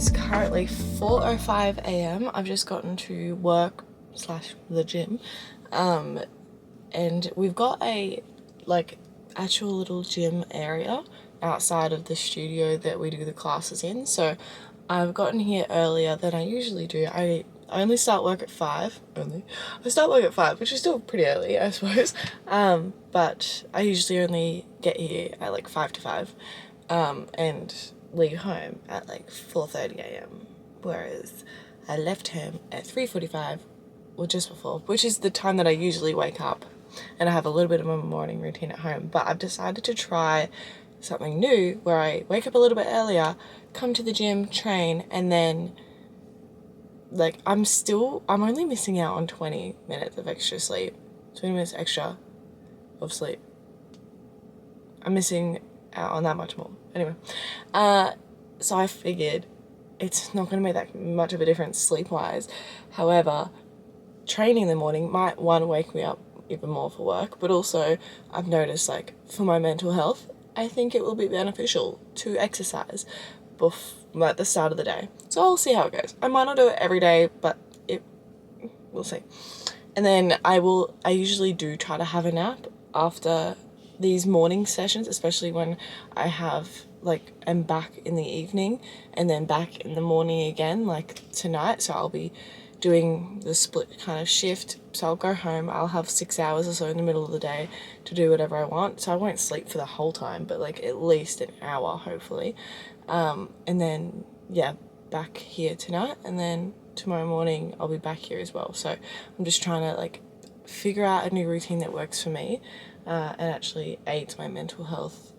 is currently 4:05 a.m. I've just gotten to work / the gym, and we've got a actual little gym area outside of the studio that we do the classes in. So I've gotten here earlier than I usually do. I only start work at 5. I start work at 5, which is still pretty early, I suppose. But I usually only get here at like 5 to 5, and leave home at like 4:30 a.m. Whereas I left home at 3:45, or just before, which is the time that I usually wake up, and I have a little bit of a morning routine at home. But I've decided to try something new where I wake up a little bit earlier, come to the gym, train, and then I'm only missing out on 20 minutes of extra sleep. 20 minutes extra of sleep. I'm missing out on that much more. Anyway, so I figured it's not going to make that much of a difference sleep-wise. However, training in the morning might, one, wake me up even more for work, but also I've noticed, for my mental health, I think it will be beneficial to exercise at the start of the day. So I'll see how it goes. I might not do it every day, but we'll see. And then I usually do try to have a nap after these morning sessions, especially when I am back in the evening and then back in the morning again, tonight. So I'll be doing the split kind of shift. So I'll go home, I'll have 6 hours or so in the middle of the day to do whatever I want. So I won't sleep for the whole time, but at least an hour, hopefully. And then, back here tonight, and then tomorrow morning I'll be back here as well. So I'm just trying to figure out a new routine that works for me, and actually aids my mental health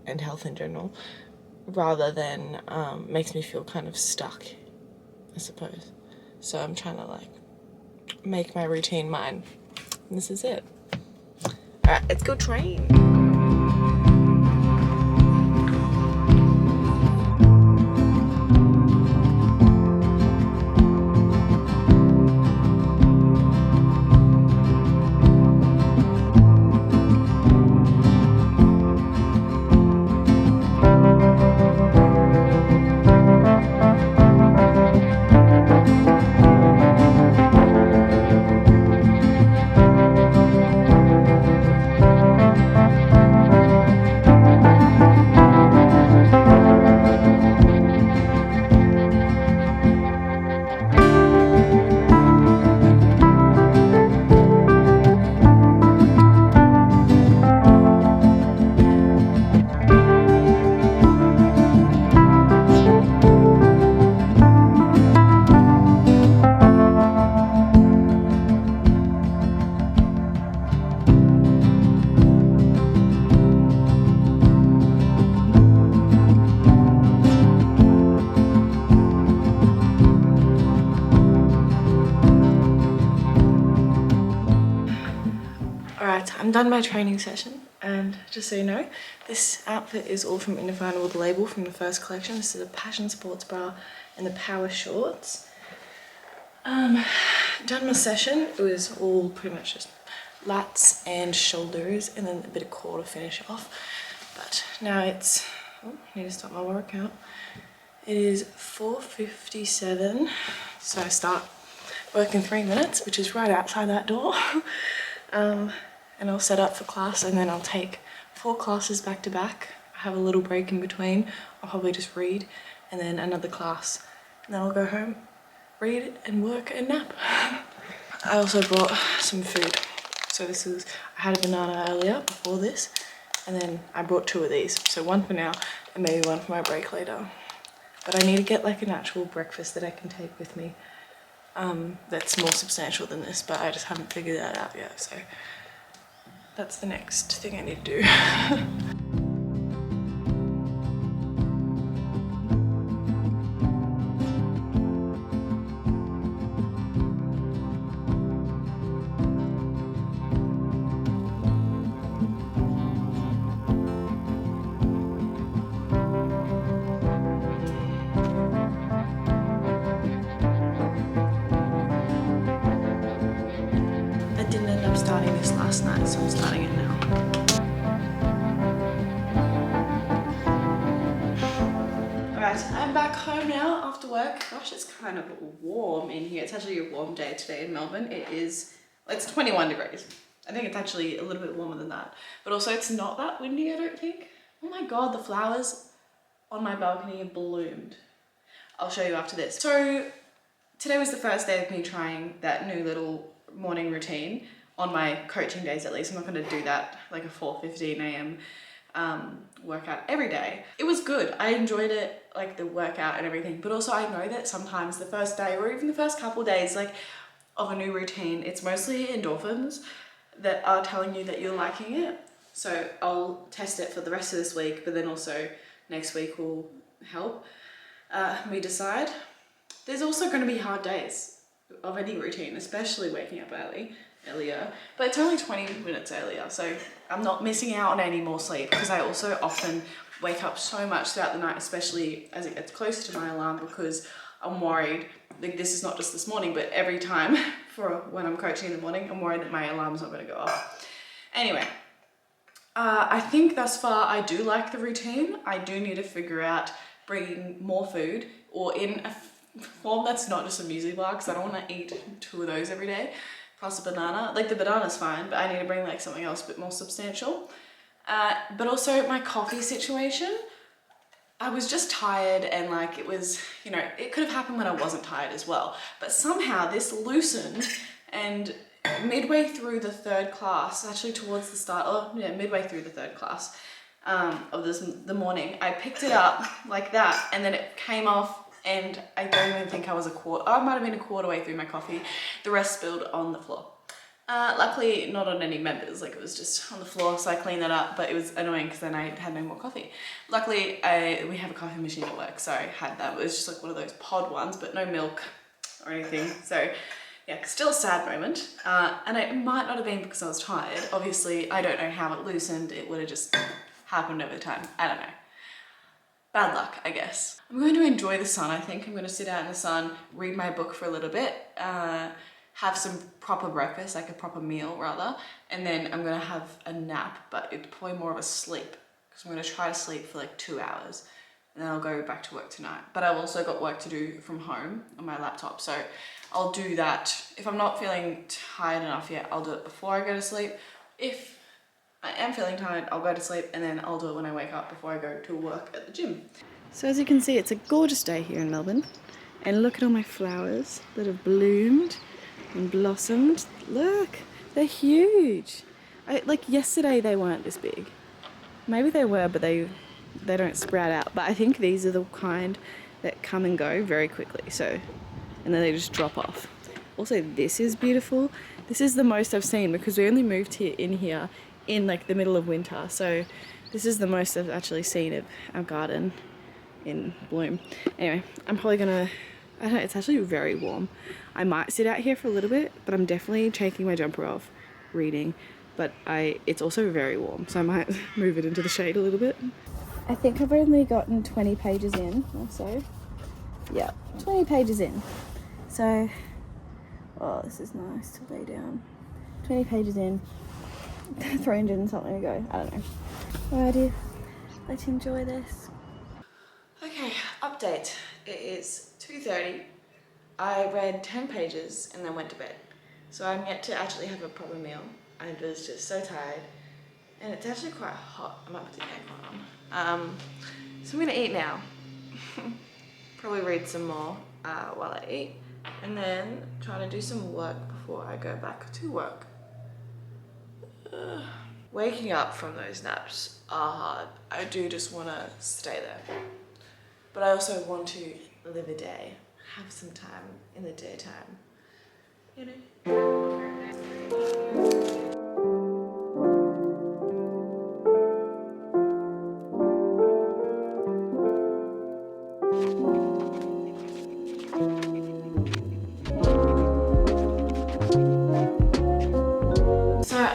and health in general, rather than makes me feel kind of stuck, I suppose. So I'm trying to make my routine mine. And this is it. Alright, let's go train. I'm done my training session, and just so you know, this outfit is all from Indefinable, the label from the first collection. This is a Passion sports bra and the power shorts. Done my session. It was all pretty much just lats and shoulders and then a bit of core to finish off. But now it's, I need to start my workout. It is 4:57, so I start work in 3 minutes, which is right outside that door. And I'll set up for class, and then I'll take 4 classes back to back. I have a little break in between. I'll probably just read, and then another class. And then I'll go home, read and work and nap. I also brought some food. So I had a banana earlier before this, and then I brought 2 of these. So 1 for now, and maybe 1 for my break later. But I need to get an actual breakfast that I can take with me. That's more substantial than this, but I just haven't figured that out yet. So that's the next thing I need to do. I didn't end up starting this last night, so I'm starting it now. work. Gosh, it's kind of warm in here. It's actually a warm day today in Melbourne. It's 21 degrees. I think it's actually a little bit warmer than that. But also it's not that windy, I don't think. Oh my God, the flowers on my balcony have bloomed. I'll show you after this. So today was the first day of me trying that new little morning routine on my coaching days at least. I'm not gonna do that like a 4:15 a.m. Workout every day. It was good. I enjoyed it, like the workout and everything, but also I know that sometimes the first day or even the first couple days like of a new routine, it's mostly endorphins that are telling you that you're liking it. So I'll test it for the rest of this week, but then also next week will help me decide. There's also going to be hard days of any routine, especially waking up earlier, but it's only 20 minutes earlier, so I'm not missing out on any more sleep, because I also often wake up so much throughout the night, especially as it gets closer to my alarm, because I'm worried, like this is not just this morning, but every time for when I'm coaching in the morning, I'm worried that my alarm's not going to go off. Anyway, I think thus far I do like the routine. I do need to figure out bringing more food, or in a form that's not just a muesli bar, because I don't want to eat 2 of those every day, plus a banana. Like the banana's fine, but I need to bring like something else a bit more substantial. But also my coffee situation, I was just tired, and like it was, you know, it could have happened when I wasn't tired as well, but somehow this loosened, and midway through the 3rd class, actually towards the start, midway through the 3rd class of the morning, I picked it up like that, and then it came off, and I don't even think I was I might have been a quarter way through my coffee. The rest spilled on the floor. Luckily not on any members, like it was just on the floor, so I cleaned that up, but it was annoying because then I had no more coffee. Luckily we have a coffee machine at work, so I had that. It was just like one of those pod ones, but no milk or anything, so yeah, still a sad moment. And it might not have been because I was tired. Obviously I don't know how it loosened. It would have just happened over time. I don't know. Bad luck, I guess. I'm going to enjoy the sun, I think. I'm going to sit out in the sun, read my book for a little bit, have some proper breakfast, like a proper meal rather, and then I'm going to have a nap, but it's probably more of a sleep, because I'm going to try to sleep for like 2 hours, and then I'll go back to work tonight. But I've also got work to do from home on my laptop, so I'll do that. If I'm not feeling tired enough yet, I'll do it before I go to sleep. If I am feeling tired, I'll go to sleep, and then I'll do it when I wake up before I go to work at the gym. So as you can see, it's a gorgeous day here in Melbourne, and look at all my flowers that have bloomed and blossomed. Look, they're huge. Like yesterday they weren't this big. Maybe they were, but they don't sprout out. But I think these are the kind that come and go very quickly. So, and then they just drop off. Also, this is beautiful. This is the most I've seen, because we only moved here in like the middle of winter. So this is the most I've actually seen of our garden in bloom. Anyway, I'm probably gonna, I don't know, it's actually very warm. I might sit out here for a little bit, but I'm definitely taking my jumper off, reading. But it's also very warm, so I might move it into the shade a little bit. I think I've only gotten 20 pages in or so. Yeah, 20 pages in. So, oh, this is nice to lay down. 20 pages in, 300 and something to go. I don't know. Alrighty, let's enjoy this. Okay, update. It is 2:30. I read 10 pages and then went to bed. So I'm yet to actually have a proper meal. I was just so tired. And it's actually quite hot. I might put the aircon on. So I'm gonna eat now. Probably read some more while I eat. And then try to do some work before I go back to work. Waking up from those naps are hard. I do just want to stay there. But I also want to live a day. Have some time in the daytime. You know?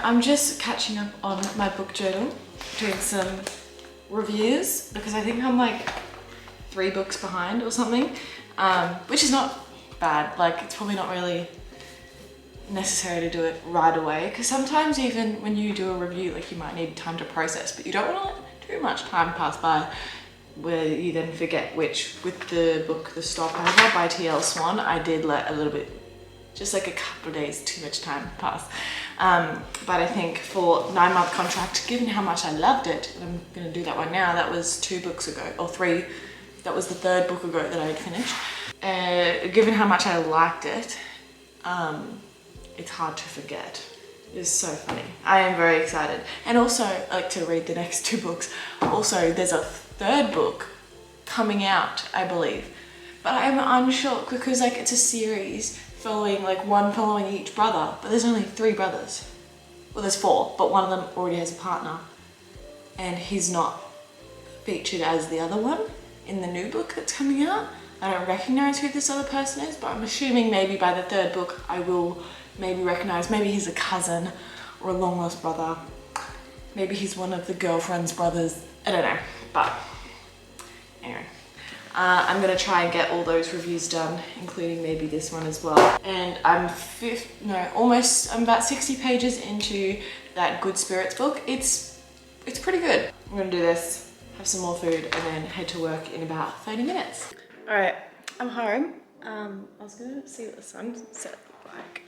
I'm just catching up on my book journal, doing some reviews, because I think I'm like 3 books behind or something, which is not bad. Like, it's probably not really necessary to do it right away, because sometimes even when you do a review, like, you might need time to process, but you don't want to let too much time pass by where you then forget which. With the book The Stopover by T.L. Swan, I did let a little bit, just like a couple of days too much time pass. But I think for 9-month contract, given how much I loved it, and I'm going to do that one now, that was 2 books ago, or 3, that was the 3rd book ago that I had finished. Given how much I liked it, it's hard to forget. It's so funny. I am very excited. And also, I like to read the next 2 books. Also, there's a 3rd book coming out, I believe. But I'm unsure because like it's a series following one following each brother, but there's only 3 brothers. Well, there's 4, but one of them already has a partner. And he's not featured as the other one in the new book that's coming out. I don't recognize who this other person is, but I'm assuming maybe by the 3rd book I will maybe recognize. Maybe he's a cousin or a long lost brother. Maybe he's one of the girlfriend's brothers. I don't know, but anyway. I'm gonna try and get all those reviews done, including maybe this one as well. And I'm about 60 pages into that Good Spirits book. It's pretty good. I'm gonna do this, have some more food, and then head to work in about 30 minutes. All right, I'm home. I was gonna see what the sunset looked like,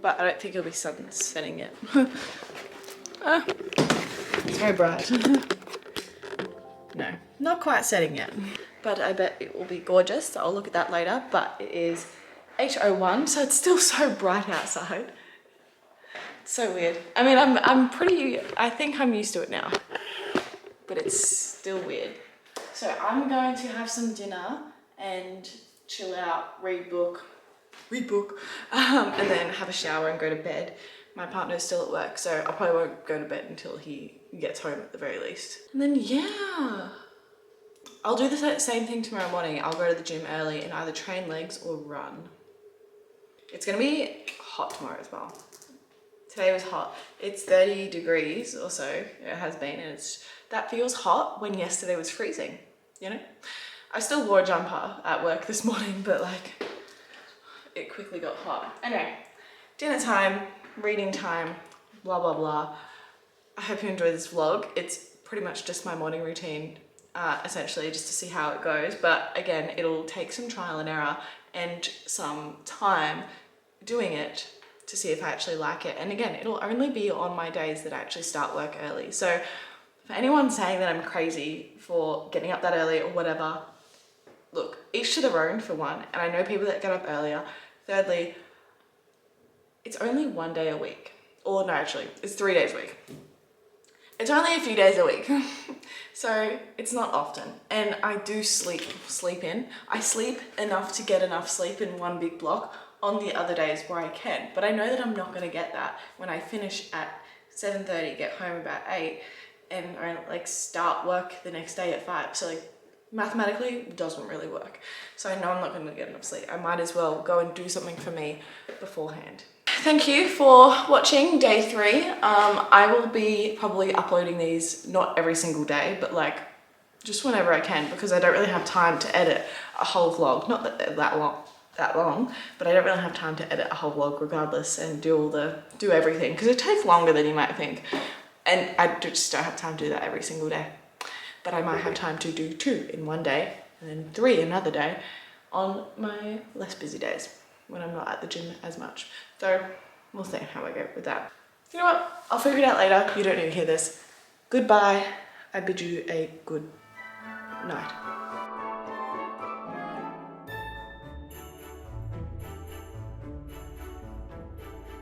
but I don't think it'll be sun setting yet. It's very bright. No, not quite setting yet, but I bet it will be gorgeous. So I'll look at that later, but it is 8:01, so it's still so bright outside. It's so weird. I mean, I think I'm used to it now, but it's still weird. So I'm going to have some dinner and chill out, read book, and then have a shower and go to bed. My partner's still at work, so I probably won't go to bed until he gets home at the very least. And then yeah, I'll do the same thing tomorrow morning. I'll go to the gym early and either train legs or run. It's gonna be hot tomorrow as well. Today was hot. It's 30 degrees or so, it has been, and that feels hot when yesterday was freezing, you know? I still wore a jumper at work this morning, but it quickly got hot. Anyway, dinner time, reading time, blah, blah, blah. I hope you enjoy this vlog. It's pretty much just my morning routine, essentially, just to see how it goes. But again, it'll take some trial and error and some time doing it to see if I actually like it. And again, it'll only be on my days that I actually start work early. So for anyone saying that I'm crazy for getting up that early or whatever, look, each to their own for one. And I know people that get up earlier. Thirdly, it's only 1 day a week. Or no, actually, it's 3 days a week. It's only a few days a week. So it's not often. And I do sleep in. I sleep enough to get enough sleep in one big block on the other days where I can. But I know that I'm not gonna get that when I finish at 7:30, get home about 8, and I start work the next day at 5. So mathematically, it doesn't really work. So I know I'm not gonna get enough sleep. I might as well go and do something for me beforehand. Thank you for watching day 3. I will be probably uploading these not every single day, but just whenever I can, because I don't really have time to edit a whole vlog. Not that they're that long, but I don't really have time to edit a whole vlog regardless and do everything, because it takes longer than you might think. And I just don't have time to do that every single day. But I might have time to do 2 in one day and then 3 another day on my less busy days when I'm not at the gym as much. So we'll see how I go with that. You know what? I'll figure it out later. You don't need to hear this. Goodbye. I bid you a good night.